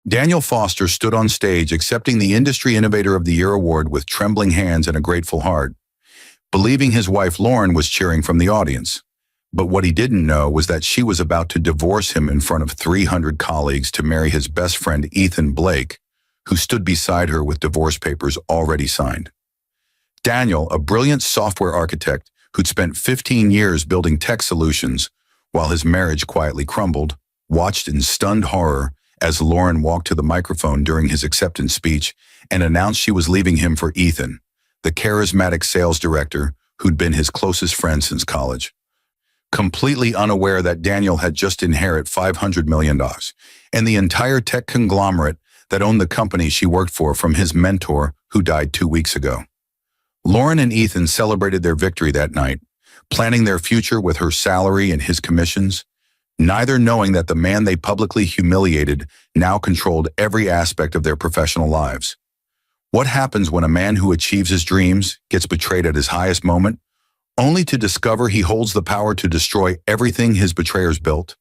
Daniel Foster stood on stage accepting the Industry Innovator of the Year award with trembling hands and a grateful heart, believing his wife Lauren was cheering from the audience. But what he didn't know was that she was about to divorce him in front of 300 colleagues to marry his best friend Ethan Blake, who stood beside her with divorce papers already signed. Daniel, a brilliant software architect who'd spent 15 years building tech solutions while his marriage quietly crumbled, watched in stunned horror as Lauren walked to the microphone during his acceptance speech and announced she was leaving him for Ethan, the charismatic sales director who'd been his closest friend since college. Completely unaware that Daniel had just inherited $500 million and the entire tech conglomerate that owned the company she worked for from his mentor who died 2 weeks ago. Lauren and Ethan celebrated their victory that night, planning their future with her salary and his commissions, neither knowing that the man they publicly humiliated now controlled every aspect of their professional lives. What happens when a man who achieves his dreams gets betrayed at his highest moment, only to discover he holds the power to destroy everything his betrayers built?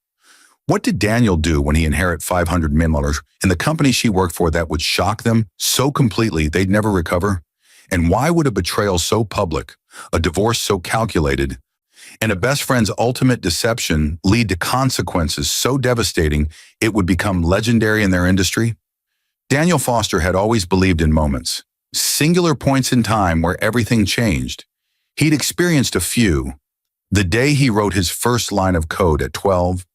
What did Daniel do when he inherited $500 million in the company she worked for that would shock them so completely they'd never recover? And why would a betrayal so public, a divorce so calculated, and a best friend's ultimate deception lead to consequences so devastating it would become legendary in their industry? Daniel Foster had always believed in moments, singular points in time where everything changed. He'd experienced a few. The day he wrote his first line of code at 12,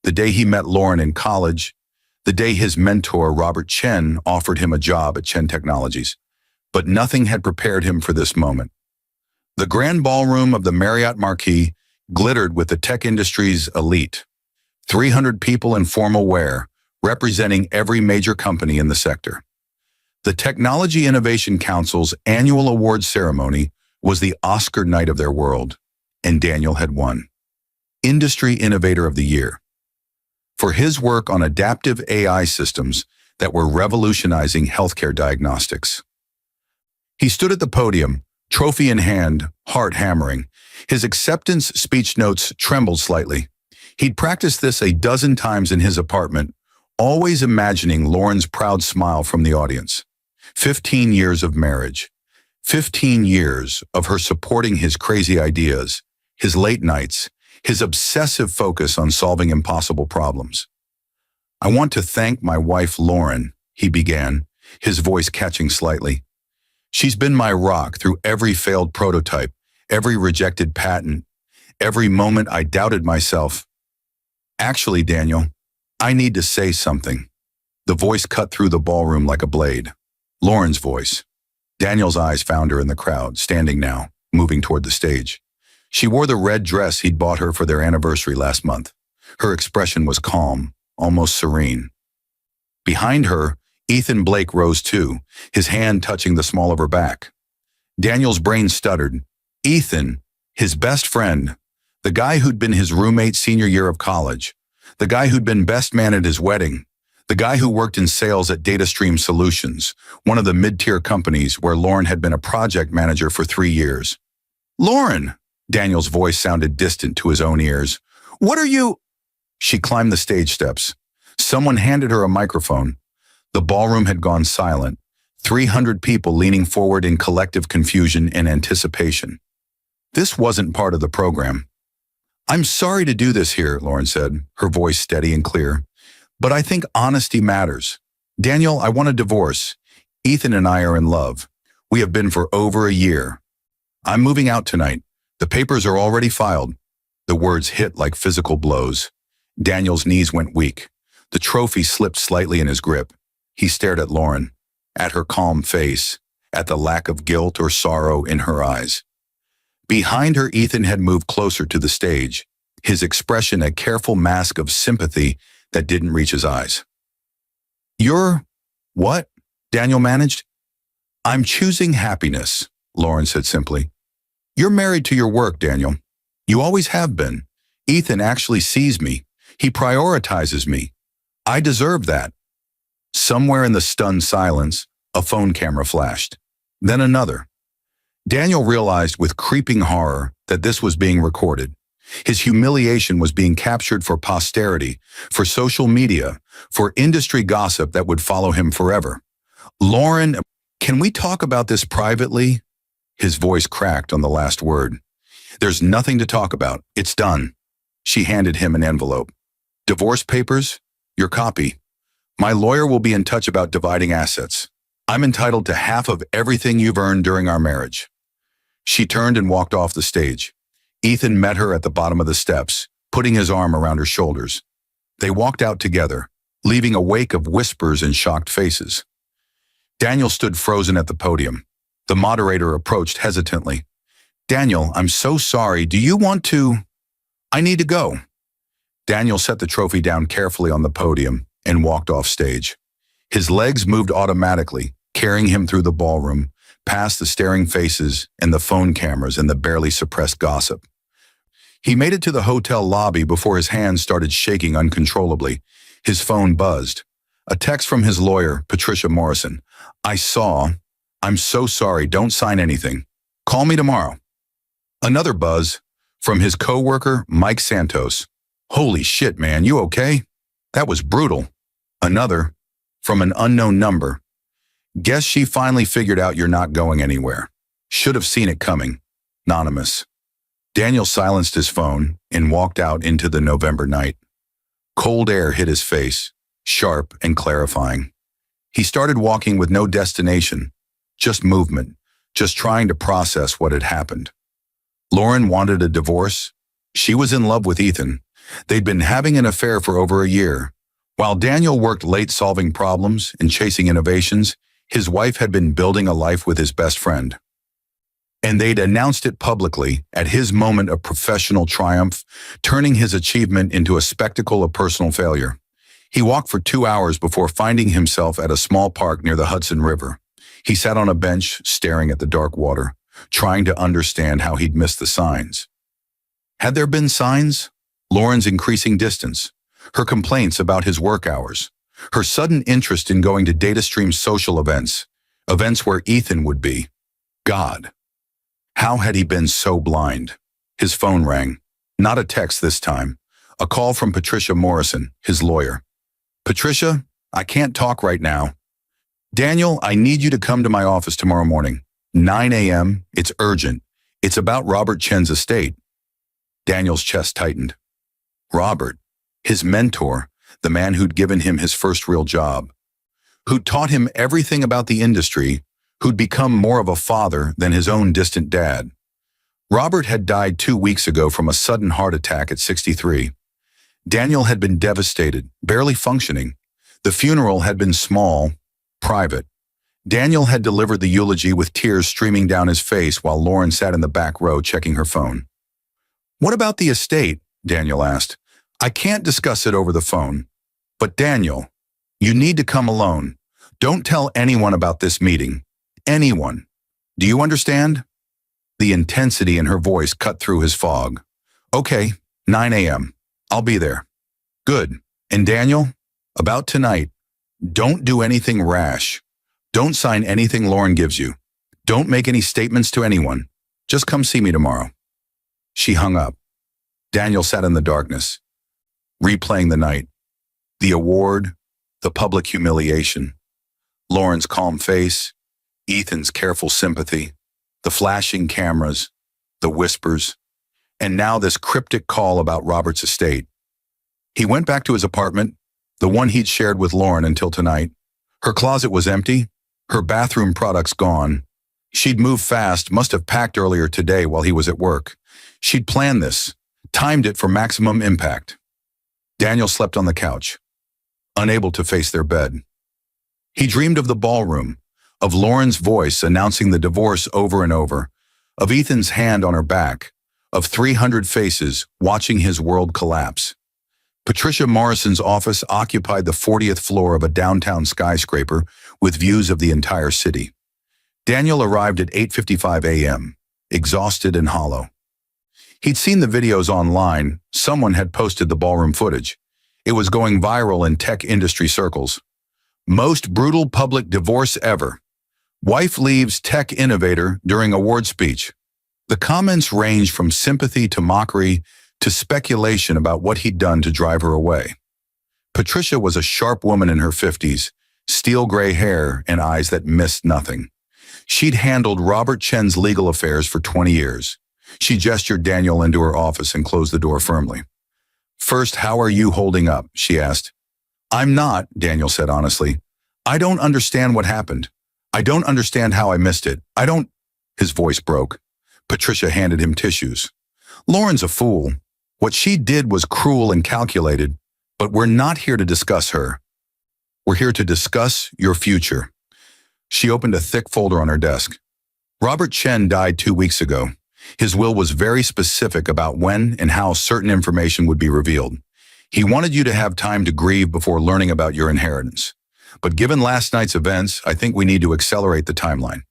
the day he met Lauren in college, the day his mentor, Robert Chen, offered him a job at Chen Technologies. But nothing had prepared him for this moment. The grand ballroom of the Marriott Marquis glittered with the tech industry's elite. 300 people in formal wear, representing every major company in the sector. The Technology Innovation Council's annual awards ceremony was the Oscar night of their world, and Daniel had won Industry Innovator of the Year for his work on adaptive AI systems that were revolutionizing healthcare diagnostics. He stood at the podium, trophy in hand, heart hammering. His acceptance speech notes trembled slightly. He'd practiced this a dozen times in his apartment, always imagining Lauren's proud smile from the audience. 15 years of marriage. 15 years of her supporting his crazy ideas, his late nights, his obsessive focus on solving impossible problems. "I want to thank my wife, Lauren," he began, his voice catching slightly. "She's been my rock through every failed prototype, every rejected patent, every moment I doubted myself. Actually, Daniel, I need to say something." The voice cut through the ballroom like a blade. Lauren's voice. Daniel's eyes found her in the crowd, standing now, moving toward the stage. She wore the red dress he'd bought her for their anniversary last month. Her expression was calm, almost serene. Behind her, Ethan Blake rose too, his hand touching the small of her back. Daniel's brain stuttered. Ethan, his best friend, the guy who'd been his roommate senior year of college, the guy who'd been best man at his wedding, the guy who worked in sales at DataStream Solutions, one of the mid-tier companies where Lauren had been a project manager for 3 years. "Lauren!" Daniel's voice sounded distant to his own ears. "What are you—" She climbed the stage steps. Someone handed her a microphone. The ballroom had gone silent, 300 people leaning forward in collective confusion and anticipation. This wasn't part of the program. "I'm sorry to do this here," Lauren said, her voice steady and clear, "but I think honesty matters. Daniel, I want a divorce. Ethan and I are in love. We have been for over a year. I'm moving out tonight. The papers are already filed." The words hit like physical blows. Daniel's knees went weak. The trophy slipped slightly in his grip. He stared at Lauren, at her calm face, at the lack of guilt or sorrow in her eyes. Behind her, Ethan had moved closer to the stage, his expression a careful mask of sympathy that didn't reach his eyes. "You're what?" Daniel managed. "I'm choosing happiness," Lauren said simply. "You're married to your work, Daniel. You always have been. Ethan actually sees me. He prioritizes me. I deserve that." Somewhere in the stunned silence, a phone camera flashed. Then another. Daniel realized with creeping horror that this was being recorded. His humiliation was being captured for posterity, for social media, for industry gossip that would follow him forever. Lauren, can we talk about this privately? His voice cracked on the last word. There's nothing to talk about. It's done. She handed him an envelope. Divorce papers? Your copy. My lawyer will be in touch about dividing assets. I'm entitled to half of everything you've earned during our marriage. She turned and walked off the stage. Ethan met her at the bottom of the steps, putting his arm around her shoulders. They walked out together, leaving a wake of whispers and shocked faces. Daniel stood frozen at the podium. The moderator approached hesitantly. Daniel, I'm so sorry. Do you want to? I need to go. Daniel set the trophy down carefully on the podium and walked off stage. His legs moved automatically, carrying him through the ballroom, past the staring faces and the phone cameras and the barely suppressed gossip. He made it to the hotel lobby before his hands started shaking uncontrollably. His phone buzzed. A text from his lawyer, Patricia Morrison. I'm so sorry, don't sign anything. Call me tomorrow. Another buzz from his coworker, Mike Santos. Holy shit, man, you okay? That was brutal. Another from an unknown number. Guess she finally figured out you're not going anywhere. Should have seen it coming. Anonymous. Daniel silenced his phone and walked out into the November night. Cold air hit his face, sharp and clarifying. He started walking with no destination, just movement, just trying to process what had happened. Lauren wanted a divorce. She was in love with Ethan. They'd been having an affair for over a year. While Daniel worked late solving problems and chasing innovations, his wife had been building a life with his best friend. And they'd announced it publicly at his moment of professional triumph, turning his achievement into a spectacle of personal failure. He walked for 2 hours before finding himself at a small park near the Hudson River. He sat on a bench, staring at the dark water, trying to understand how he'd missed the signs. Had there been signs? Lauren's increasing distance, her complaints about his work hours, her sudden interest in going to DataStream's social events where Ethan would be. God. How had he been so blind? His phone rang. Not a text this time. A call from Patricia Morrison, his lawyer. Patricia, I can't talk right now. Daniel, I need you to come to my office tomorrow morning. 9 a.m. It's urgent. It's about Robert Chen's estate. Daniel's chest tightened. Robert, his mentor, the man who'd given him his first real job, who'd taught him everything about the industry, who'd become more of a father than his own distant dad. Robert had died 2 weeks ago from a sudden heart attack at 63. Daniel had been devastated, barely functioning. The funeral had been small, private. Daniel had delivered the eulogy with tears streaming down his face while Lauren sat in the back row checking her phone. What about the estate? Daniel asked. I can't discuss it over the phone. But Daniel, you need to come alone. Don't tell anyone about this meeting. Anyone. Do you understand? The intensity in her voice cut through his fog. Okay, 9 a.m. I'll be there. Good. And Daniel, about tonight, don't do anything rash. Don't sign anything Lauren gives you. Don't make any statements to anyone. Just come see me tomorrow. She hung up. Daniel sat in the darkness, replaying the night. The award, the public humiliation, Lauren's calm face, Ethan's careful sympathy, the flashing cameras, the whispers, and now this cryptic call about Robert's estate. He went back to his apartment, the one he'd shared with Lauren until tonight. Her closet was empty, her bathroom products gone. She'd moved fast, must have packed earlier today while he was at work. She'd planned this, timed it for maximum impact. Daniel slept on the couch, unable to face their bed. He dreamed of the ballroom, of Lauren's voice announcing the divorce over and over, of Ethan's hand on her back, of 300 faces watching his world collapse. Patricia Morrison's office occupied the 40th floor of a downtown skyscraper with views of the entire city. Daniel arrived at 8:55 a.m., exhausted and hollow. He'd seen the videos online. Someone had posted the ballroom footage. It was going viral in tech industry circles. Most brutal public divorce ever. Wife leaves tech innovator during award speech. The comments ranged from sympathy to mockery to speculation about what he'd done to drive her away. Patricia was a sharp woman in her 50s, steel gray hair and eyes that missed nothing. She'd handled Robert Chen's legal affairs for 20 years. She gestured Daniel into her office and closed the door firmly. "First, how are you holding up?" she asked. "I'm not," Daniel said honestly. "I don't understand what happened. I don't understand how I missed it. I don't—" His voice broke. Patricia handed him tissues. "Lauren's a fool. What she did was cruel and calculated, but we're not here to discuss her. We're here to discuss your future." She opened a thick folder on her desk. Robert Chen died 2 weeks ago. His will was very specific about when and how certain information would be revealed. He wanted you to have time to grieve before learning about your inheritance. But given last night's events, I think we need to accelerate the timeline.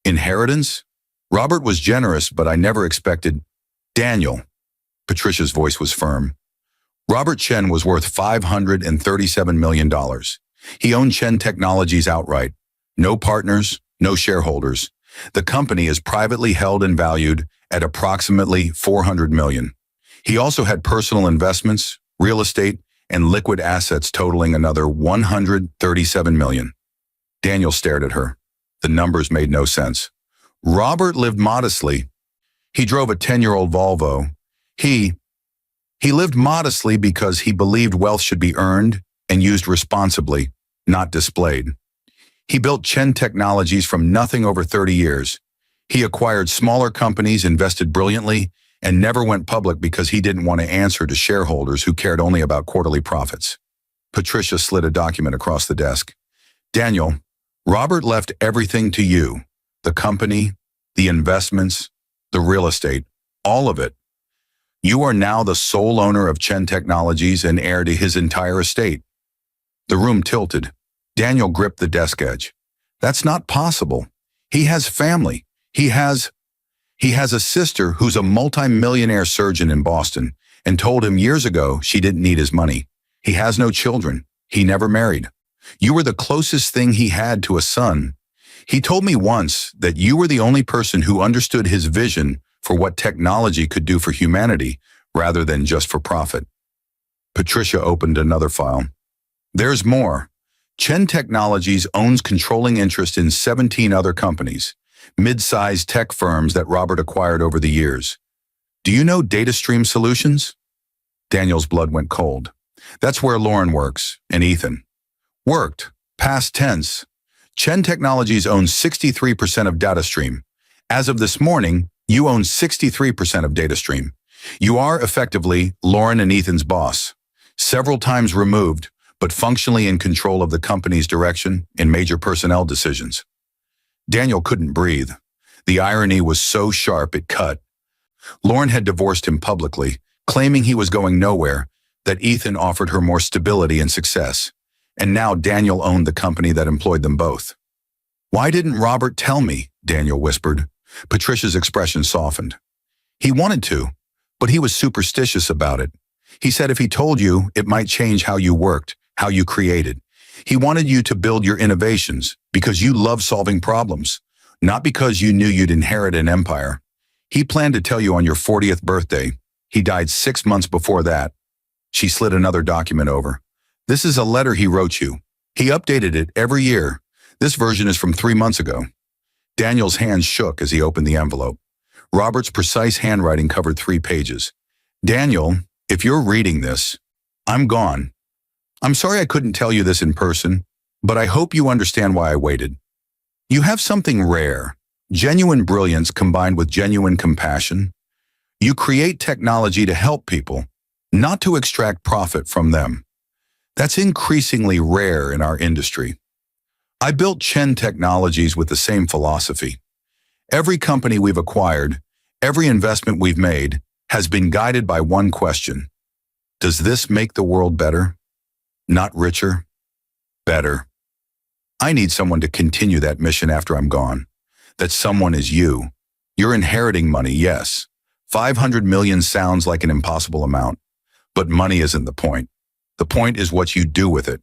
Inheritance? Robert was generous, but I never expected— Daniel. Patricia's voice was firm. Robert Chen was worth $537 million. He owned Chen Technologies outright. No partners, no shareholders. The company is privately held and valued at approximately $400 million. He also had personal investments, real estate, and liquid assets totaling another $137 million. Daniel stared at her. The numbers made no sense. Robert lived modestly. He drove a 10-year-old Volvo. He lived modestly because he believed wealth should be earned and used responsibly, not displayed. He built Chen Technologies from nothing over 30 years. He acquired smaller companies, invested brilliantly, and never went public because he didn't want to answer to shareholders who cared only about quarterly profits. Patricia slid a document across the desk. "Daniel, Robert left everything to you. The company, the investments, the real estate, all of it. You are now the sole owner of Chen Technologies and heir to his entire estate." The room tilted. Daniel gripped the desk edge. "That's not possible. He has family. He has a sister who's a multi-millionaire surgeon in Boston and told him years ago she didn't need his money. He has no children. He never married. You were the closest thing he had to a son. He told me once that you were the only person who understood his vision for what technology could do for humanity rather than just for profit." Patricia opened another file. "There's more. Chen Technologies owns controlling interest in 17 other companies, mid-sized tech firms that Robert acquired over the years. Do you know DataStream Solutions?" Daniel's blood went cold. "That's where Lauren works, and Ethan." "Worked. Past tense. Chen Technologies owns 63% of DataStream. As of this morning, you own 63% of DataStream. You are effectively Lauren and Ethan's boss, several times removed, but functionally in control of the company's direction and major personnel decisions." Daniel couldn't breathe. The irony was so sharp it cut. Lauren had divorced him publicly, claiming he was going nowhere, that Ethan offered her more stability and success. And now Daniel owned the company that employed them both. "Why didn't Robert tell me?" Daniel whispered. Patricia's expression softened. "He wanted to, but he was superstitious about it. He said if he told you, it might change how you worked, how you created. He wanted you to build your innovations because you love solving problems, not because you knew you'd inherit an empire. He planned to tell you on your 40th birthday. He died 6 months before that." She slid another document over. "This is a letter he wrote you. He updated it every year. This version is from 3 months ago." Daniel's hands shook as he opened the envelope. Robert's precise handwriting covered 3 pages. "Daniel, if you're reading this, I'm gone. I'm sorry I couldn't tell you this in person, but I hope you understand why I waited. You have something rare, genuine brilliance combined with genuine compassion. You create technology to help people, not to extract profit from them. That's increasingly rare in our industry. I built Chen Technologies with the same philosophy. Every company we've acquired, every investment we've made, has been guided by one question. Does this make the world better? Not richer, better. I need someone to continue that mission after I'm gone. That someone is you. You're inheriting money, yes. 500 million sounds like an impossible amount, but money isn't the point. The point is what you do with it.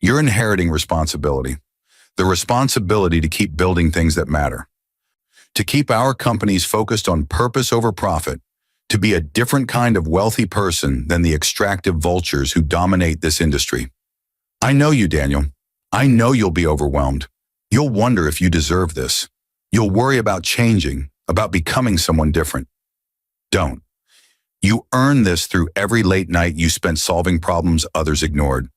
You're inheriting responsibility. The responsibility to keep building things that matter. To keep our companies focused on purpose over profit, to be a different kind of wealthy person than the extractive vultures who dominate this industry. I know you, Daniel. I know you'll be overwhelmed. You'll wonder if you deserve this. You'll worry about changing, about becoming someone different. Don't. You earn this through every late night you spent solving problems others ignored,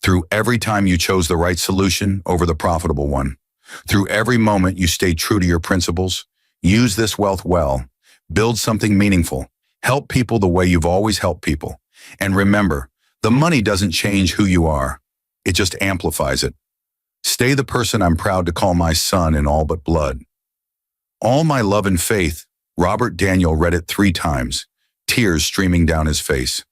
through every time you chose the right solution over the profitable one, through every moment you stayed true to your principles. Use this wealth well. Build something meaningful. Help people the way you've always helped people. And remember, the money doesn't change who you are. It just amplifies it. Stay the person I'm proud to call my son in all but blood. All my love and faith. Robert Daniel read it 3 times, tears streaming down his face.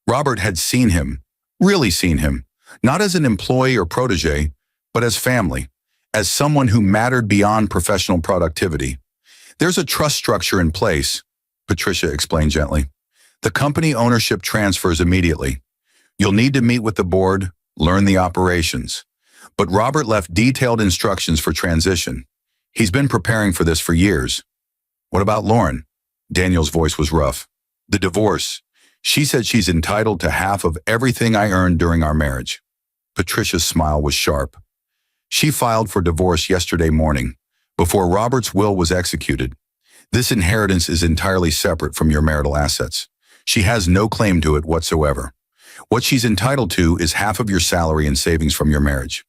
Robert had seen him, really seen him, not as an employee or protege, but as family, as someone who mattered beyond professional productivity. There's a trust structure in place, Patricia explained gently. The company ownership transfers immediately. You'll need to meet with the board, learn the operations. But Robert left detailed instructions for transition. He's been preparing for this for years. What about Lauren? Daniel's voice was rough. The divorce. She said she's entitled to half of everything I earned during our marriage. Patricia's smile was sharp. She filed for divorce yesterday morning, before Robert's will was executed. This inheritance is entirely separate from your marital assets. She has no claim to it whatsoever. What she's entitled to is half of your salary and savings from your marriage.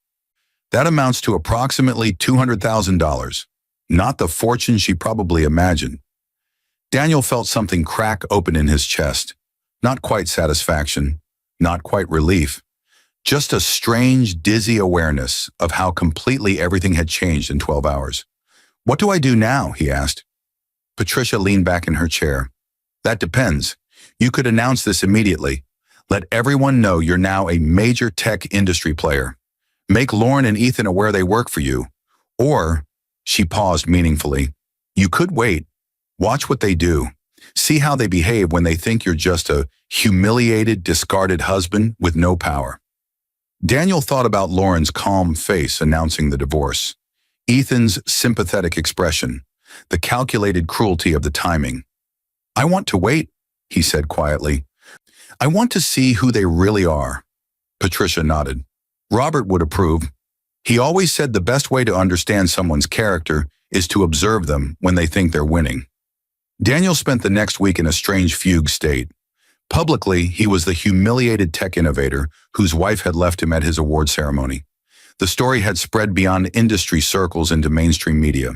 That amounts to approximately $200,000, not the fortune she probably imagined. Daniel felt something crack open in his chest. Not quite satisfaction, not quite relief, just a strange, dizzy awareness of how completely everything had changed in 12 hours. What do I do now? He asked. Patricia leaned back in her chair. That depends. You could announce this immediately. Let everyone know you're now a major tech industry player. Make Lauren and Ethan aware they work for you. Or, she paused meaningfully, you could wait. Watch what they do. See how they behave when they think you're just a humiliated, discarded husband with no power. Daniel thought about Lauren's calm face announcing the divorce, Ethan's sympathetic expression, the calculated cruelty of the timing. I want to wait, he said quietly. I want to see who they really are. Patricia nodded. Robert would approve. He always said the best way to understand someone's character is to observe them when they think they're winning. Daniel spent the next week in a strange fugue state. Publicly, he was the humiliated tech innovator whose wife had left him at his award ceremony. The story had spread beyond industry circles into mainstream media.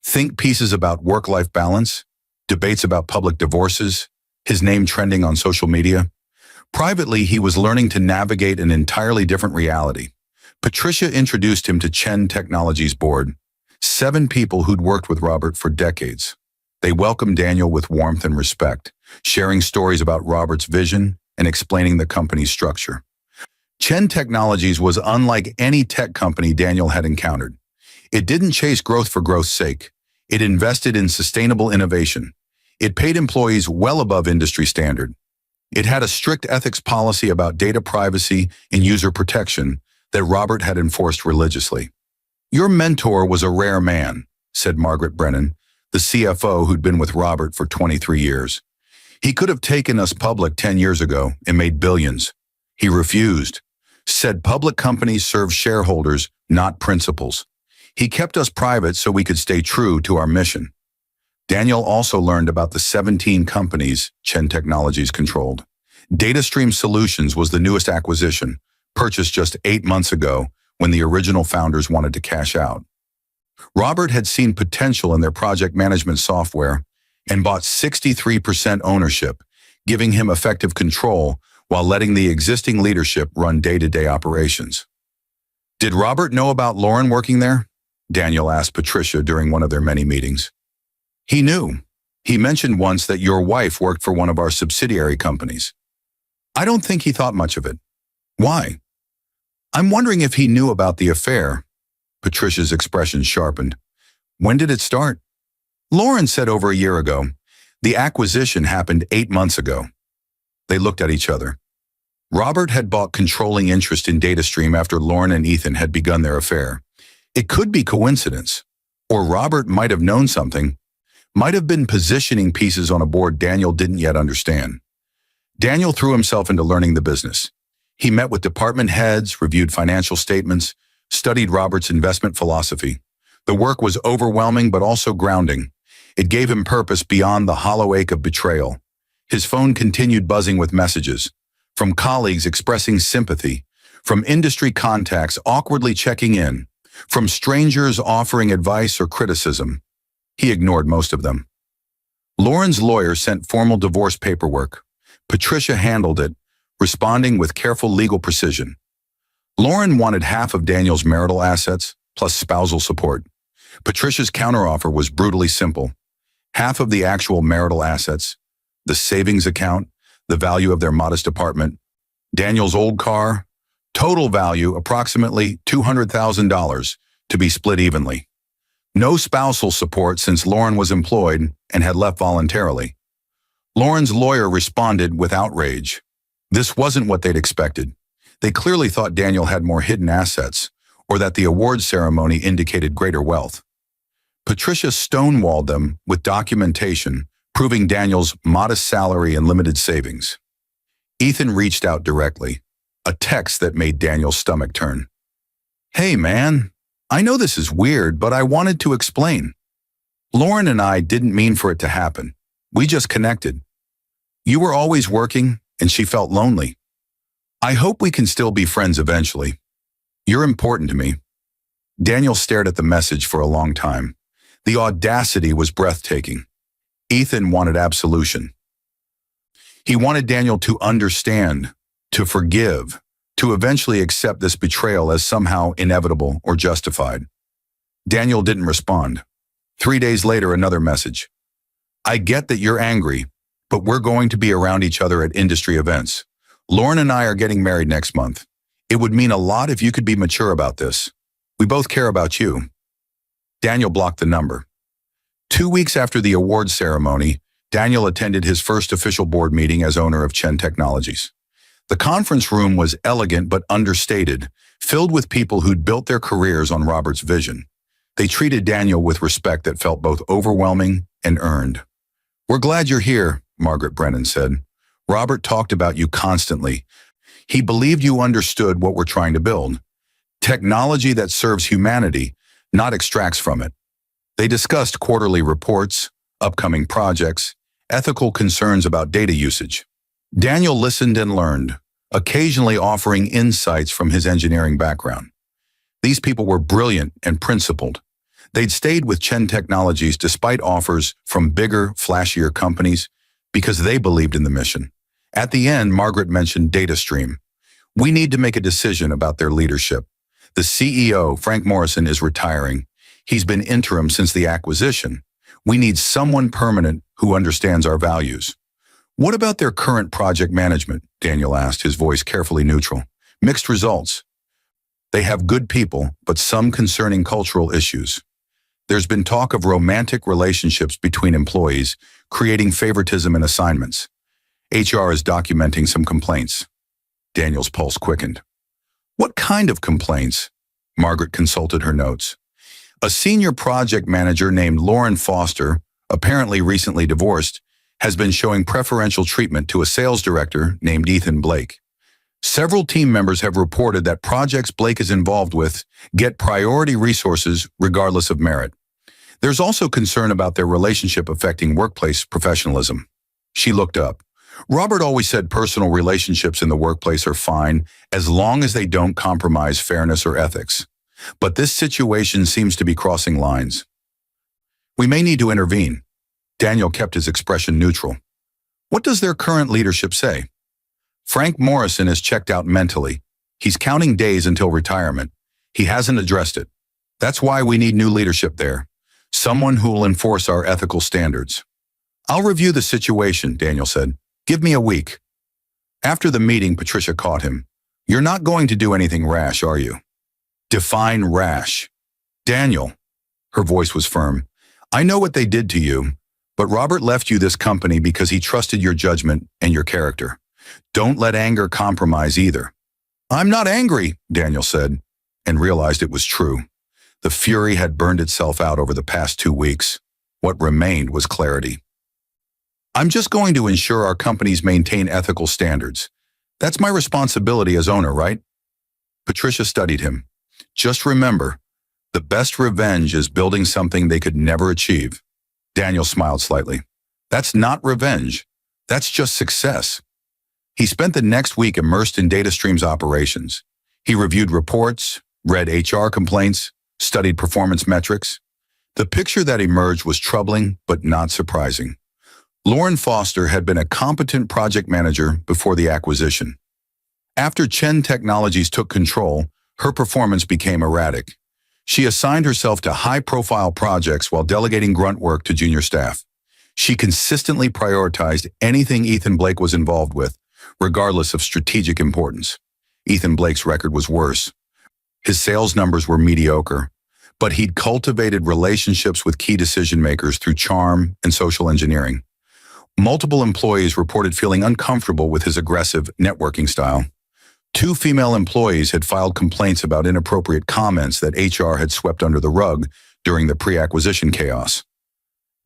Think pieces about work-life balance, debates about public divorces, his name trending on social media. Privately, he was learning to navigate an entirely different reality. Patricia introduced him to Chen Technologies board, 7 people who'd worked with Robert for decades. They welcomed Daniel with warmth and respect, sharing stories about Robert's vision and explaining the company's structure. Chen Technologies was unlike any tech company Daniel had encountered. It didn't chase growth for growth's sake. It invested in sustainable innovation. It paid employees well above industry standard. It had a strict ethics policy about data privacy and user protection that Robert had enforced religiously. Your mentor was a rare man, said Margaret Brennan, the CFO who'd been with Robert for 23 years. He could have taken us public 10 years ago and made billions. He refused, said public companies serve shareholders, not principals. He kept us private so we could stay true to our mission. Daniel also learned about the 17 companies Chen Technologies controlled. DataStream Solutions was the newest acquisition, purchased just 8 months ago when the original founders wanted to cash out. Robert had seen potential in their project management software and bought 63% ownership, giving him effective control while letting the existing leadership run day-to-day operations. Did Robert know about Lauren working there? Daniel asked Patricia during one of their many meetings. He knew. He mentioned once that your wife worked for one of our subsidiary companies. I don't think he thought much of it. Why? I'm wondering if he knew about the affair. Patricia's expression sharpened. When did it start? Lauren said over a year ago. The acquisition happened 8 months ago. They looked at each other. Robert had bought controlling interest in DataStream after Lauren and Ethan had begun their affair. It could be coincidence, or Robert might have known something, might have been positioning pieces on a board Daniel didn't yet understand. Daniel threw himself into learning the business. He met with department heads, reviewed financial statements, studied Robert's investment philosophy. The work was overwhelming but also grounding. It gave him purpose beyond the hollow ache of betrayal. His phone continued buzzing with messages, from colleagues expressing sympathy, from industry contacts awkwardly checking in, from strangers offering advice or criticism. He ignored most of them. Lauren's lawyer sent formal divorce paperwork. Patricia handled it, responding with careful legal precision. Lauren wanted half of Daniel's marital assets, plus spousal support. Patricia's counteroffer was brutally simple. Half of the actual marital assets, the savings account, the value of their modest apartment, Daniel's old car, total value approximately $200,000 to be split evenly. No spousal support since Lauren was employed and had left voluntarily. Lauren's lawyer responded with outrage. This wasn't what they'd expected. They clearly thought Daniel had more hidden assets, or that the award ceremony indicated greater wealth. Patricia stonewalled them with documentation proving Daniel's modest salary and limited savings. Ethan reached out directly, a text that made Daniel's stomach turn. "Hey man, I know this is weird, but I wanted to explain. Lauren and I didn't mean for it to happen. We just connected. You were always working, and she felt lonely. I hope we can still be friends eventually. You're important to me." Daniel stared at the message for a long time. The audacity was breathtaking. Ethan wanted absolution. He wanted Daniel to understand, to forgive, to eventually accept this betrayal as somehow inevitable or justified. Daniel didn't respond. 3 days later, another message. "I get that you're angry, but we're going to be around each other at industry events. Lauren and I are getting married next month. It would mean a lot if you could be mature about this. We both care about you." Daniel blocked the number. 2 weeks after the award ceremony, Daniel attended his first official board meeting as owner of Chen Technologies. The conference room was elegant but understated, filled with people who'd built their careers on Robert's vision. They treated Daniel with respect that felt both overwhelming and earned. "We're glad you're here," Margaret Brennan said. "Robert talked about you constantly. He believed you understood what we're trying to build. Technology that serves humanity, not extracts from it." They discussed quarterly reports, upcoming projects, ethical concerns about data usage. Daniel listened and learned, occasionally offering insights from his engineering background. These people were brilliant and principled. They'd stayed with Chen Technologies despite offers from bigger, flashier companies because they believed in the mission. At the end, Margaret mentioned DataStream. "We need to make a decision about their leadership. The CEO, Frank Morrison, is retiring. He's been interim since the acquisition. We need someone permanent who understands our values." "What about their current project management?" Daniel asked, his voice carefully neutral. "Mixed results. They have good people, but some concerning cultural issues. There's been talk of romantic relationships between employees, creating favoritism in assignments. HR is documenting some complaints." Daniel's pulse quickened. "What kind of complaints?" Margaret consulted her notes. "A senior project manager named Lauren Foster, apparently recently divorced, has been showing preferential treatment to a sales director named Ethan Blake. Several team members have reported that projects Blake is involved with get priority resources regardless of merit. There's also concern about their relationship affecting workplace professionalism." She looked up. "Robert always said personal relationships in the workplace are fine as long as they don't compromise fairness or ethics. But this situation seems to be crossing lines. We may need to intervene." Daniel kept his expression neutral. "What does their current leadership say?" "Frank Morrison is checked out mentally. He's counting days until retirement. He hasn't addressed it. That's why we need new leadership there. Someone who will enforce our ethical standards." "I'll review the situation," Daniel said. "Give me a week." After the meeting, Patricia caught him. "You're not going to do anything rash, are you?" "Define rash." "Daniel," her voice was firm, "I know what they did to you, but Robert left you this company because he trusted your judgment and your character. Don't let anger compromise either." "I'm not angry," Daniel said, and realized it was true. The fury had burned itself out over the past 2 weeks. What remained was clarity. I'm just going to ensure our companies maintain ethical standards. That's my responsibility as owner, right? Patricia studied him. Just remember, the best revenge is building something they could never achieve. Daniel smiled slightly. That's not revenge. That's just success. He spent the next week immersed in DataStream's operations. He reviewed reports, read HR complaints, studied performance metrics. The picture that emerged was troubling but not surprising. Lauren Foster had been a competent project manager before the acquisition. After Chen Technologies took control, her performance became erratic. She assigned herself to high-profile projects while delegating grunt work to junior staff. She consistently prioritized anything Ethan Blake was involved with, regardless of strategic importance. Ethan Blake's record was worse. His sales numbers were mediocre, but he'd cultivated relationships with key decision-makers through charm and social engineering. Multiple employees reported feeling uncomfortable with his aggressive networking style. 2 female employees had filed complaints about inappropriate comments that HR had swept under the rug during the pre-acquisition chaos.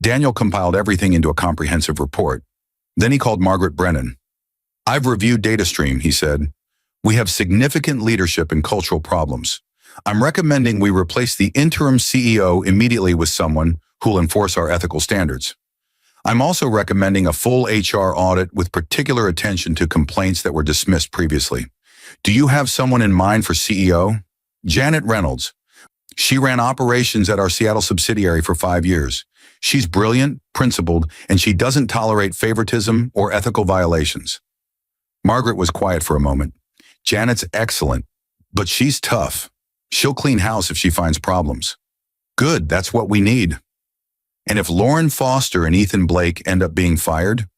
Daniel compiled everything into a comprehensive report. Then he called Margaret Brennan. "I've reviewed DataStream," he said. "We have significant leadership and cultural problems. I'm recommending we replace the interim CEO immediately with someone who'll enforce our ethical standards. I'm also recommending a full HR audit with particular attention to complaints that were dismissed previously. Do you have someone in mind for CEO? Janet Reynolds. She ran operations at our Seattle subsidiary for 5 years. She's brilliant, principled, and she doesn't tolerate favoritism or ethical violations." Margaret was quiet for a moment. "Janet's excellent, but she's tough. She'll clean house if she finds problems." "Good, that's what we need." "And if Lauren Foster and Ethan Blake end up being fired,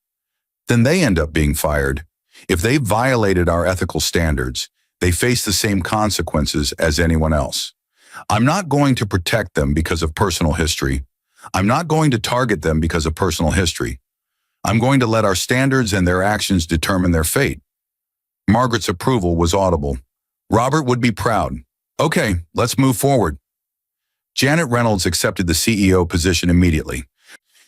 then they end up being fired. If they violated our ethical standards, they face the same consequences as anyone else. I'm not going to protect them because of personal history. I'm not going to target them because of personal history. I'm going to let our standards and their actions determine their fate." Margaret's approval was audible. Robert would be proud. "Okay, let's move forward." Janet Reynolds accepted the CEO position immediately.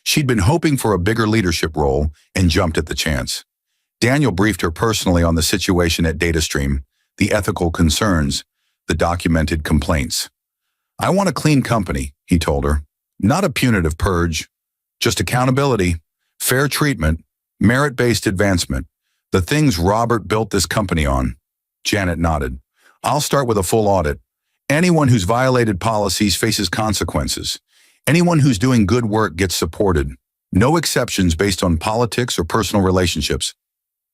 She'd been hoping for a bigger leadership role and jumped at the chance. Daniel briefed her personally on the situation at DataStream, the ethical concerns, the documented complaints. "I want a clean company," he told her. "Not a punitive purge. Just accountability, fair treatment, merit-based advancement. The things Robert built this company on." Janet nodded. "I'll start with a full audit. Anyone who's violated policies faces consequences. Anyone who's doing good work gets supported. No exceptions based on politics or personal relationships."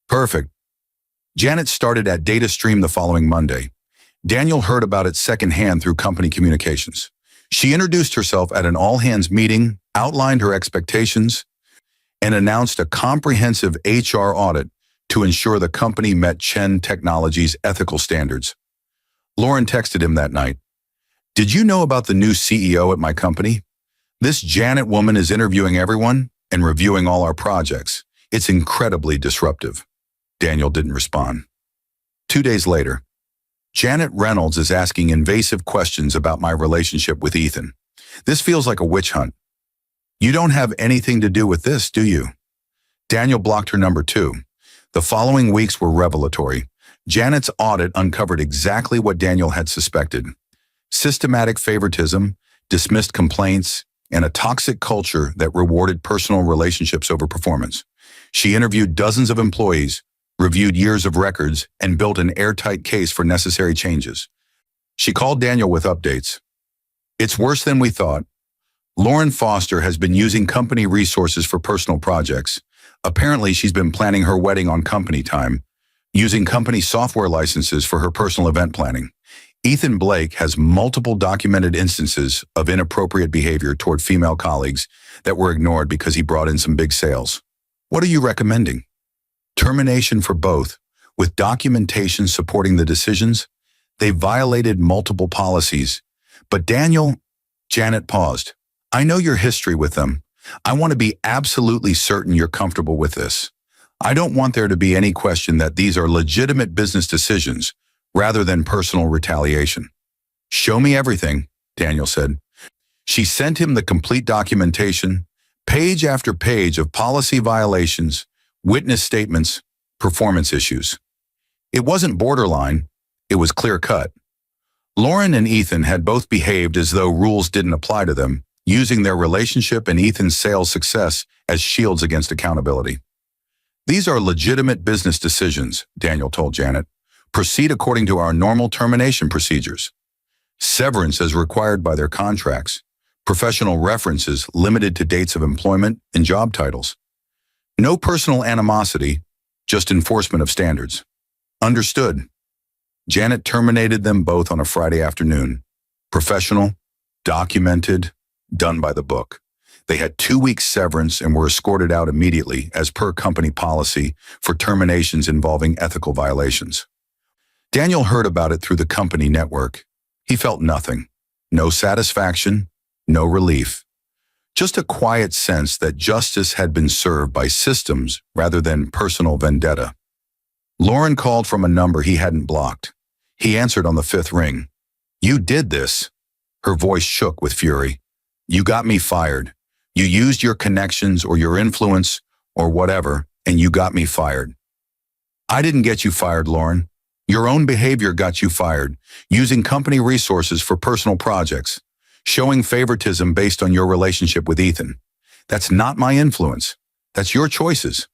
"Perfect." Janet started at DataStream the following Monday. Daniel heard about it secondhand through company communications. She introduced herself at an all-hands meeting, outlined her expectations, and announced a comprehensive HR audit to ensure the company met Chen Technologies' ethical standards. Lauren texted him that night. "Did you know about the new CEO at my company? This Janet woman is interviewing everyone and reviewing all our projects. It's incredibly disruptive." Daniel didn't respond. 2 days later, "Janet Reynolds is asking invasive questions about my relationship with Ethan. This feels like a witch hunt. You don't have anything to do with this, do you?" Daniel blocked her number 2. The following weeks were revelatory. Janet's audit uncovered exactly what Daniel had suspected: systematic favoritism, dismissed complaints, and a toxic culture that rewarded personal relationships over performance. She interviewed dozens of employees, reviewed years of records, and built an airtight case for necessary changes. She called Daniel with updates. "It's worse than we thought. Lauren Foster has been using company resources for personal projects. Apparently, she's been planning her wedding on company time, using company software licenses for her personal event planning. Ethan Blake has multiple documented instances of inappropriate behavior toward female colleagues that were ignored because he brought in some big sales. What are you recommending?" "Termination for both, with documentation supporting the decisions. They violated multiple policies. But Daniel," Janet paused, "I know your history with them. I want to be absolutely certain you're comfortable with this. I don't want there to be any question that these are legitimate business decisions rather than personal retaliation." "Show me everything," Daniel said. She sent him the complete documentation, page after page of policy violations, witness statements, performance issues. It wasn't borderline, it was clear-cut. Lauren and Ethan had both behaved as though rules didn't apply to them, using their relationship and Ethan's sales success as shields against accountability. These are legitimate business decisions, Daniel told Janet. Proceed according to our normal termination procedures. Severance as required by their contracts. Professional references limited to dates of employment and job titles. No personal animosity, just enforcement of standards. Understood. Janet terminated them both on a Friday afternoon. Professional, documented, done by the book. They had 2 weeks severance and were escorted out immediately, as per company policy, for terminations involving ethical violations. Daniel heard about it through the company network. He felt nothing. No satisfaction, no relief. Just a quiet sense that justice had been served by systems rather than personal vendetta. Lauren called from a number he hadn't blocked. He answered on the 5th ring. "You did this." Her voice shook with fury. "You got me fired. You used your connections or your influence or whatever, and you got me fired." "I didn't get you fired, Lauren. Your own behavior got you fired, using company resources for personal projects, showing favoritism based on your relationship with Ethan. That's not my influence. That's your choices.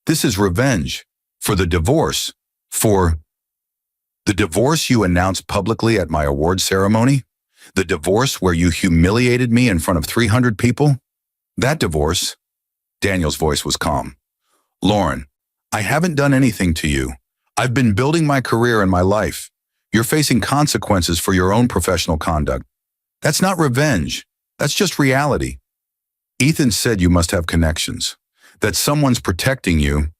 This is revenge. For the divorce. For the divorce you announced publicly at my award ceremony? The divorce where you humiliated me in front of 300 people? That divorce." Daniel's voice was calm. "Lauren, I haven't done anything to you. I've been building my career and my life. You're facing consequences for your own professional conduct. That's not revenge. That's just reality. Ethan said you must have connections, that someone's protecting you."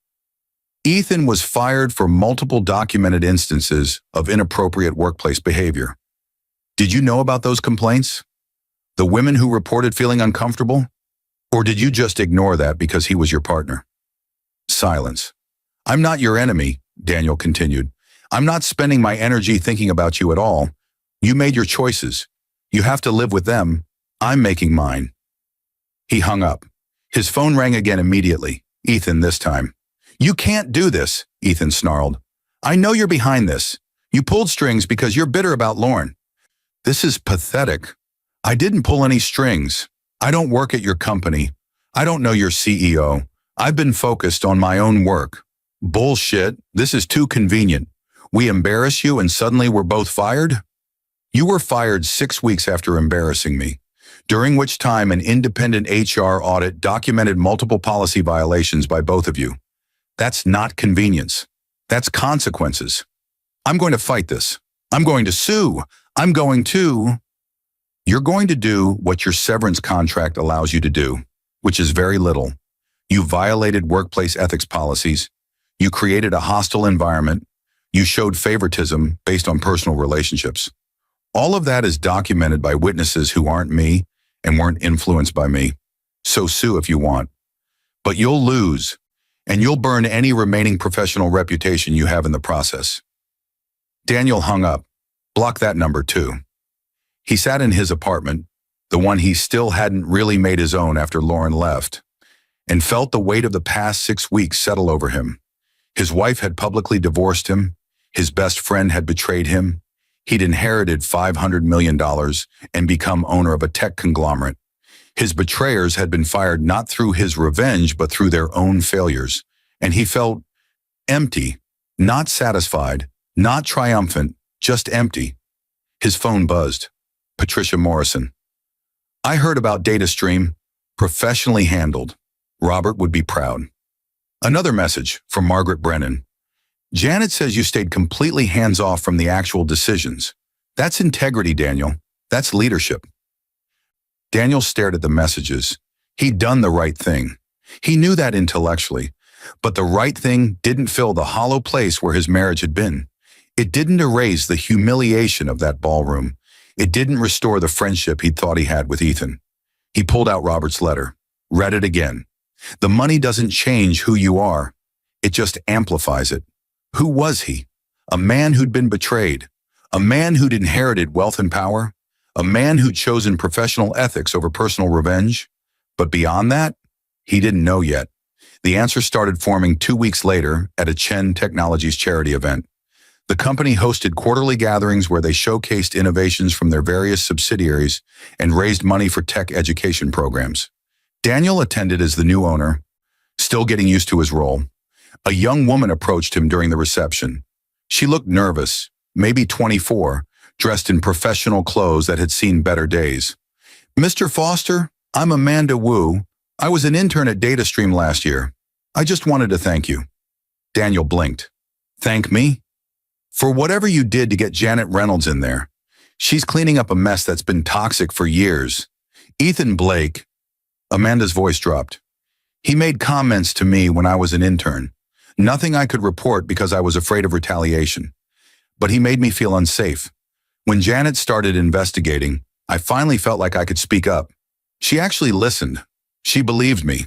Ethan was fired for multiple documented instances of inappropriate workplace behavior. Did you know about those complaints? The women who reported feeling uncomfortable? Or did you just ignore that because he was your partner? Silence. "I'm not your enemy," Daniel continued. "I'm not spending my energy thinking about you at all. You made your choices. You have to live with them. I'm making mine." He hung up. His phone rang again immediately. Ethan this time. "You can't do this," Ethan snarled. "I know you're behind this. You pulled strings because you're bitter about Lauren." "This is pathetic. I didn't pull any strings. I don't work at your company. I don't know your CEO. I've been focused on my own work." "Bullshit. This is too convenient. We embarrass you and suddenly we're both fired?" "You were fired 6 weeks after embarrassing me, during which time an independent HR audit documented multiple policy violations by both of you. That's not convenience. That's consequences. I'm going to fight this. I'm going to sue. I'm going to..." "You're going to do what your severance contract allows you to do, which is very little. You violated workplace ethics policies. You created a hostile environment. You showed favoritism based on personal relationships. All of that is documented by witnesses who aren't me and weren't influenced by me. So sue if you want. But you'll lose, and you'll burn any remaining professional reputation you have in the process." Daniel hung up. Block that number too. He sat in his apartment, the one he still hadn't really made his own after Lauren left, and felt the weight of the past 6 weeks settle over him. His wife had publicly divorced him. His best friend had betrayed him. He'd inherited $500 million and become owner of a tech conglomerate. His betrayers had been fired not through his revenge, but through their own failures. And he felt empty, not satisfied, not triumphant, just empty. His phone buzzed. Patricia Morrison. "I heard about data stream. Professionally handled. Robert would be proud." Another message from Margaret Brennan. "Janet says you stayed completely hands-off from the actual decisions. That's integrity, Daniel. That's leadership." Daniel stared at the messages. He'd done the right thing. He knew that intellectually, but the right thing didn't fill the hollow place where his marriage had been. It didn't erase the humiliation of that ballroom. It didn't restore the friendship he'd thought he had with Ethan. He pulled out Robert's letter, read it again. The money doesn't change who you are. It just amplifies it. Who was he? A man who'd been betrayed. A man who'd inherited wealth and power. A man who'd chosen professional ethics over personal revenge? But beyond that, he didn't know yet. The answer started forming 2 weeks later at a Chen Technologies charity event. The company hosted quarterly gatherings where they showcased innovations from their various subsidiaries and raised money for tech education programs. Daniel attended as the new owner, still getting used to his role. A young woman approached him during the reception. She looked nervous, maybe 24, dressed in professional clothes that had seen better days. "Mr. Foster, I'm Amanda Wu. I was an intern at DataStream last year. I just wanted to thank you." Daniel blinked. "Thank me? For whatever you did to get Janet Reynolds in there. She's cleaning up a mess that's been toxic for years. Ethan Blake," Amanda's voice dropped. "He made comments to me when I was an intern. Nothing I could report because I was afraid of retaliation. But he made me feel unsafe. When Janet started investigating, I finally felt like I could speak up. She actually listened. She believed me."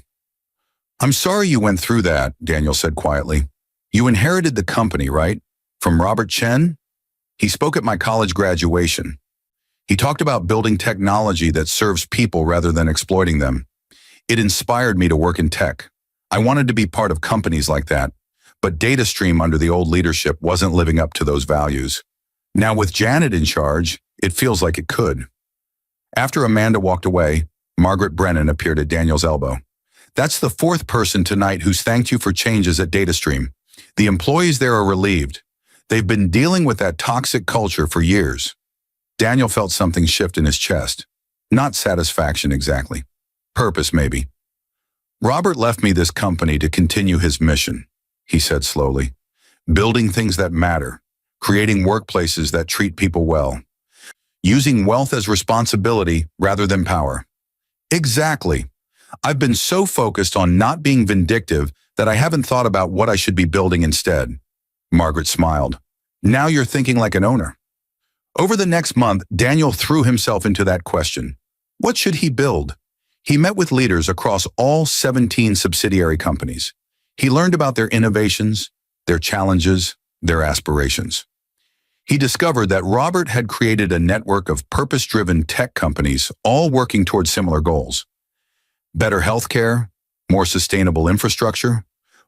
"I'm sorry you went through that," Daniel said quietly. "You inherited the company, right? From Robert Chen? He spoke at my college graduation. He talked about building technology that serves people rather than exploiting them. It inspired me to work in tech. I wanted to be part of companies like that, but DataStream under the old leadership wasn't living up to those values. Now with Janet in charge, it feels like it could." After Amanda walked away, Margaret Brennan appeared at Daniel's elbow. "That's the 4th person tonight who's thanked you for changes at DataStream. The employees there are relieved. They've been dealing with that toxic culture for years." Daniel felt something shift in his chest. Not satisfaction exactly. Purpose, maybe. "Robert left me this company to continue his mission," he said slowly. "Building things that matter, creating workplaces that treat people well, using wealth as responsibility rather than power." "Exactly. I've been so focused on not being vindictive that I haven't thought about what I should be building instead." Margaret smiled. "Now you're thinking like an owner." Over the next month, Daniel threw himself into that question. What should he build? He met with leaders across all 17 subsidiary companies. He learned about their innovations, their challenges, their aspirations. He discovered that Robert had created a network of purpose-driven tech companies, all working towards similar goals. Better healthcare, more sustainable infrastructure,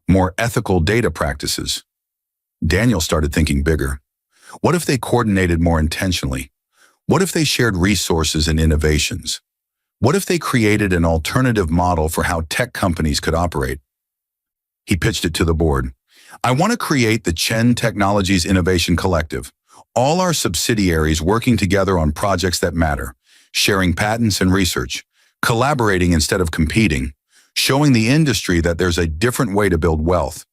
more ethical data practices. Daniel started thinking bigger. What if they coordinated more intentionally? What if they shared resources and innovations? What if they created an alternative model for how tech companies could operate? He pitched it to the board. "I want to create the Chen Technologies Innovation Collective. All our subsidiaries working together on projects that matter, sharing patents and research, collaborating instead of competing, showing the industry that there's a different way to build wealth,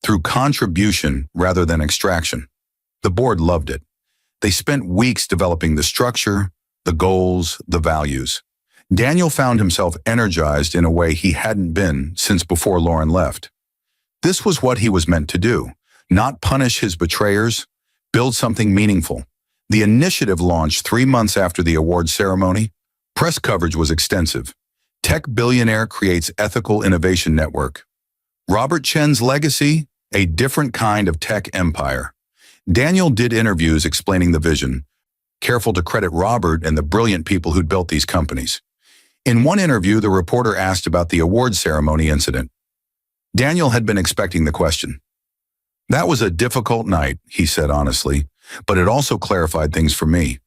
through contribution rather than extraction." The board loved it. They spent weeks developing the structure, the goals, the values. Daniel found himself energized in a way he hadn't been since before Lauren left. This was what he was meant to do, not punish his betrayers, build something meaningful. The initiative launched 3 months after the award ceremony. Press coverage was extensive. Tech billionaire creates ethical innovation network. Robert Chen's legacy, a different kind of tech empire. Daniel did interviews explaining the vision, careful to credit Robert and the brilliant people who'd built these companies. In one interview, the reporter asked about the award ceremony incident. Daniel had been expecting the question. "That was a difficult night," he said honestly, "but it also clarified things for me.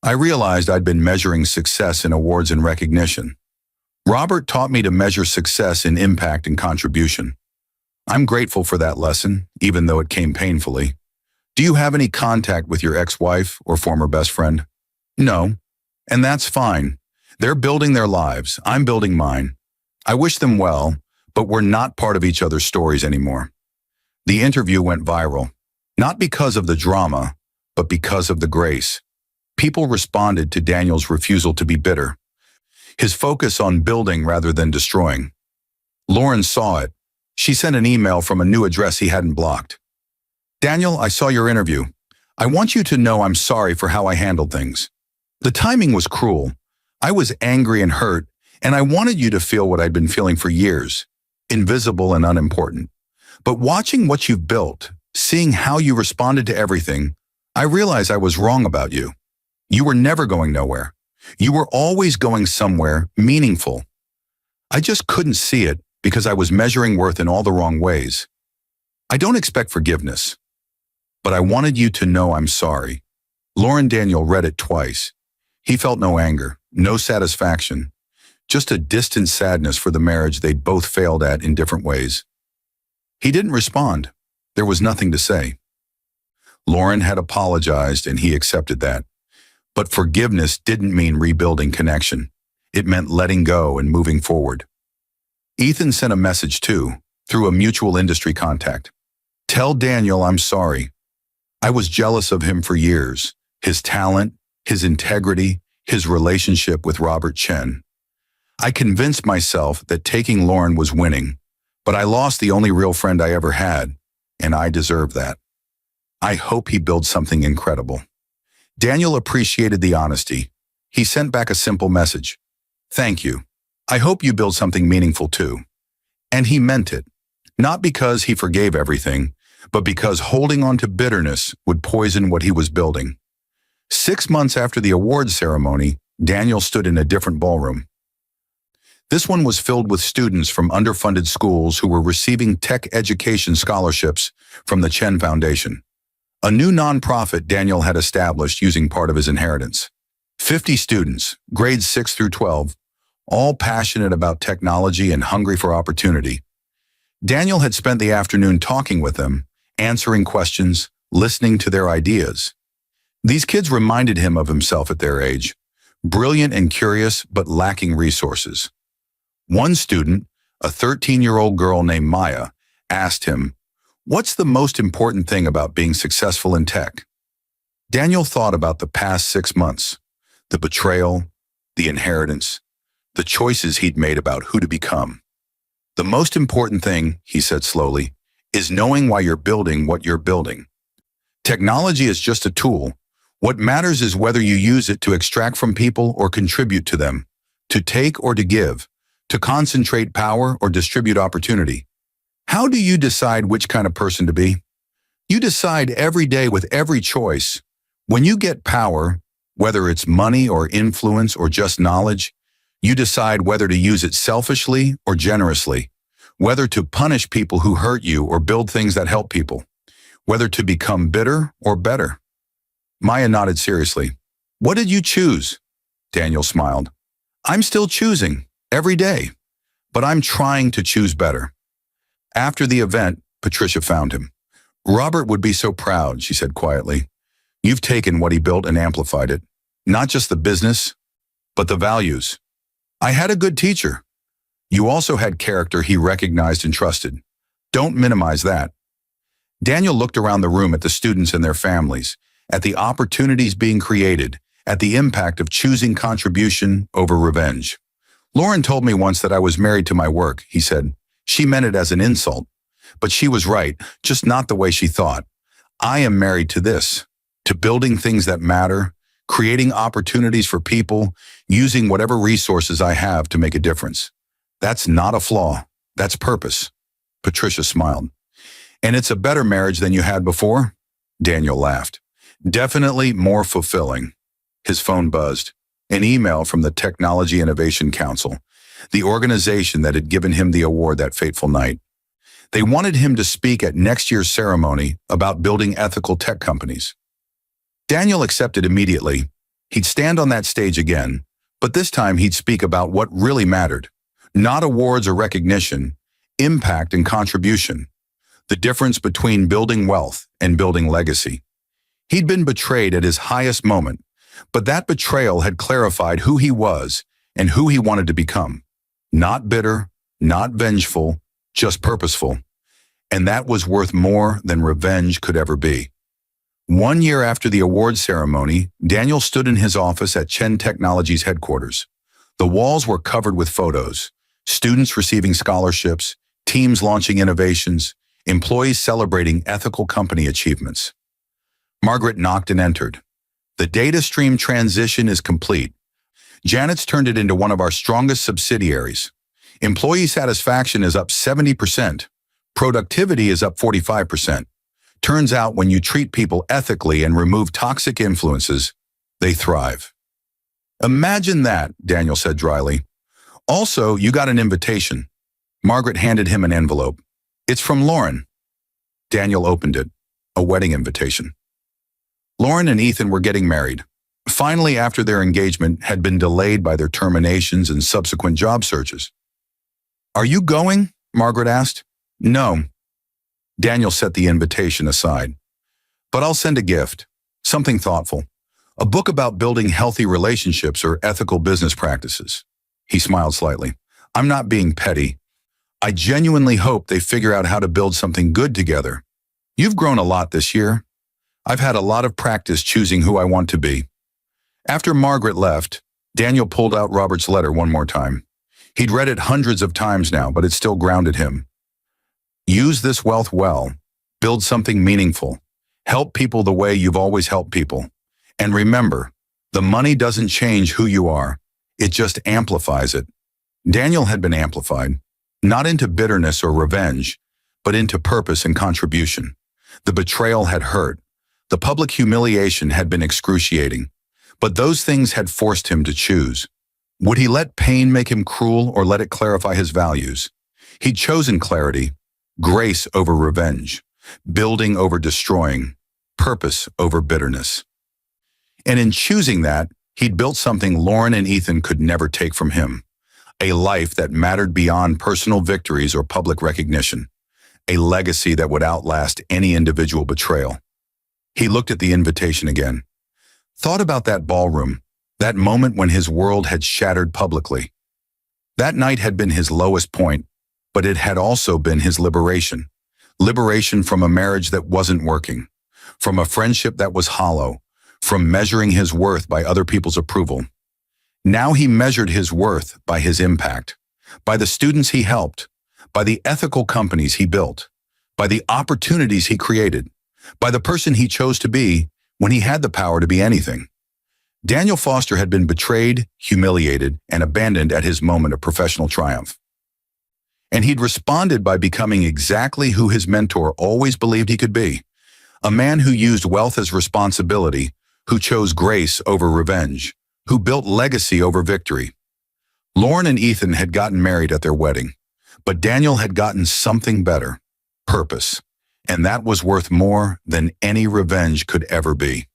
I realized I'd been measuring success in awards and recognition. Robert taught me to measure success in impact and contribution. I'm grateful for that lesson, even though it came painfully." "Do you have any contact with your ex-wife or former best friend?" "No, and that's fine. They're building their lives. I'm building mine. I wish them well, but we're not part of each other's stories anymore." The interview went viral, not because of the drama, but because of the grace. People responded to Daniel's refusal to be bitter, his focus on building rather than destroying. Lauren saw it. She sent an email from a new address he hadn't blocked. "Daniel, I saw your interview. I want you to know I'm sorry for how I handled things. The timing was cruel. I was angry and hurt, and I wanted you to feel what I'd been feeling for years, invisible and unimportant. But watching what you've built, seeing how you responded to everything, I realized I was wrong about you. You were never going nowhere. You were always going somewhere meaningful. I just couldn't see it because I was measuring worth in all the wrong ways. I don't expect forgiveness, but I wanted you to know I'm sorry." Lauren Daniel read it twice. He felt no anger, no satisfaction, just a distant sadness for the marriage they'd both failed at in different ways. He didn't respond. There was nothing to say. Lauren had apologized and he accepted that. But forgiveness didn't mean rebuilding connection. It meant letting go and moving forward. Ethan sent a message too, through a mutual industry contact. "Tell Daniel I'm sorry. I was jealous of him for years. His talent, his integrity, his relationship with Robert Chen. I convinced myself that taking Lauren was winning, but I lost the only real friend I ever had, and I deserve that. I hope he builds something incredible." Daniel appreciated the honesty. He sent back a simple message. "Thank you. I hope you build something meaningful too." And he meant it, not because he forgave everything, but because holding on to bitterness would poison what he was building. 6 months after the awards ceremony, Daniel stood in a different ballroom. This one was filled with students from underfunded schools who were receiving tech education scholarships from the Chen Foundation, a new nonprofit Daniel had established using part of his inheritance. 50 students, grades 6 through 12, all passionate about technology and hungry for opportunity. Daniel had spent the afternoon talking with them, answering questions, listening to their ideas. These kids reminded him of himself at their age, brilliant and curious but lacking resources. One student, a 13-year-old girl named Maya, asked him, "What's the most important thing about being successful in tech?" Daniel thought about the past 6 months, the betrayal, the inheritance, the choices he'd made about who to become. "The most important thing," he said slowly, "is knowing why you're building what you're building. Technology is just a tool. What matters is whether you use it to extract from people or contribute to them, to take or to give, to concentrate power or distribute opportunity. How do you decide which kind of person to be? You decide every day with every choice. When you get power, whether it's money or influence or just knowledge, you decide whether to use it selfishly or generously, whether to punish people who hurt you or build things that help people, whether to become bitter or better." Maya nodded seriously. "What did you choose?" Daniel smiled. "I'm still choosing, every day, but I'm trying to choose better." After the event, Patricia found him. "Robert would be so proud," she said quietly. "You've taken what he built and amplified it. Not just the business, but the values. I had a good teacher. You also had character he recognized and trusted. Don't minimize that." Daniel looked around the room at the students and their families, at the opportunities being created, at the impact of choosing contribution over revenge. "Lauren told me once that I was married to my work," he said. "She meant it as an insult, but she was right, just not the way she thought. I am married to this, to building things that matter, creating opportunities for people, using whatever resources I have to make a difference. That's not a flaw, that's purpose." Patricia smiled. "And it's a better marriage than you had before?" Daniel laughed. "Definitely more fulfilling." His phone buzzed. An email from the Technology Innovation Council, the organization that had given him the award that fateful night. They wanted him to speak at next year's ceremony about building ethical tech companies. Daniel accepted immediately. He'd stand on that stage again, but this time he'd speak about what really mattered. Not awards or recognition, impact and contribution. The difference between building wealth and building legacy. He'd been betrayed at his highest moment, but that betrayal had clarified who he was and who he wanted to become. Not bitter, not vengeful, just purposeful. And that was worth more than revenge could ever be. 1 year after the awards ceremony, Daniel stood in his office at Chen Technologies headquarters. The walls were covered with photos, students receiving scholarships, teams launching innovations, employees celebrating ethical company achievements. Margaret knocked and entered. "The data stream transition is complete. Janet's turned it into one of our strongest subsidiaries. Employee satisfaction is up 70%. Productivity is up 45%. Turns out when you treat people ethically and remove toxic influences, they thrive." Imagine that, Daniel said dryly. Also, you got an invitation. Margaret handed him an envelope. It's from Lauren. Daniel opened it. A wedding invitation. Lauren and Ethan were getting married. Finally, after their engagement had been delayed by their terminations and subsequent job searches. Are you going? Margaret asked. No. Daniel set the invitation aside. But I'll send a gift. Something thoughtful. A book about building healthy relationships or ethical business practices. He smiled slightly. I'm not being petty. I genuinely hope they figure out how to build something good together. You've grown a lot this year. I've had a lot of practice choosing who I want to be. After Margaret left, Daniel pulled out Robert's letter one more time. He'd read it hundreds of times now, but it still grounded him. Use this wealth well. Build something meaningful. Help people the way you've always helped people. And remember, the money doesn't change who you are. It just amplifies it. Daniel had been amplified, not into bitterness or revenge, but into purpose and contribution. The betrayal had hurt. The public humiliation had been excruciating. But those things had forced him to choose. Would he let pain make him cruel or let it clarify his values? He'd chosen clarity, grace over revenge, building over destroying, purpose over bitterness. And in choosing that, he'd built something Lauren and Ethan could never take from him. A life that mattered beyond personal victories or public recognition. A legacy that would outlast any individual betrayal. He looked at the invitation again. Thought about that ballroom, that moment when his world had shattered publicly. That night had been his lowest point, but it had also been his liberation. Liberation from a marriage that wasn't working, from a friendship that was hollow, from measuring his worth by other people's approval. Now he measured his worth by his impact, by the students he helped, by the ethical companies he built, by the opportunities he created, by the person he chose to be when he had the power to be anything. Daniel Foster had been betrayed, humiliated, and abandoned at his moment of professional triumph. And he'd responded by becoming exactly who his mentor always believed he could be. A man who used wealth as responsibility, who chose grace over revenge, who built legacy over victory. Lauren and Ethan had gotten married at their wedding, but Daniel had gotten something better, purpose, and that was worth more than any revenge could ever be.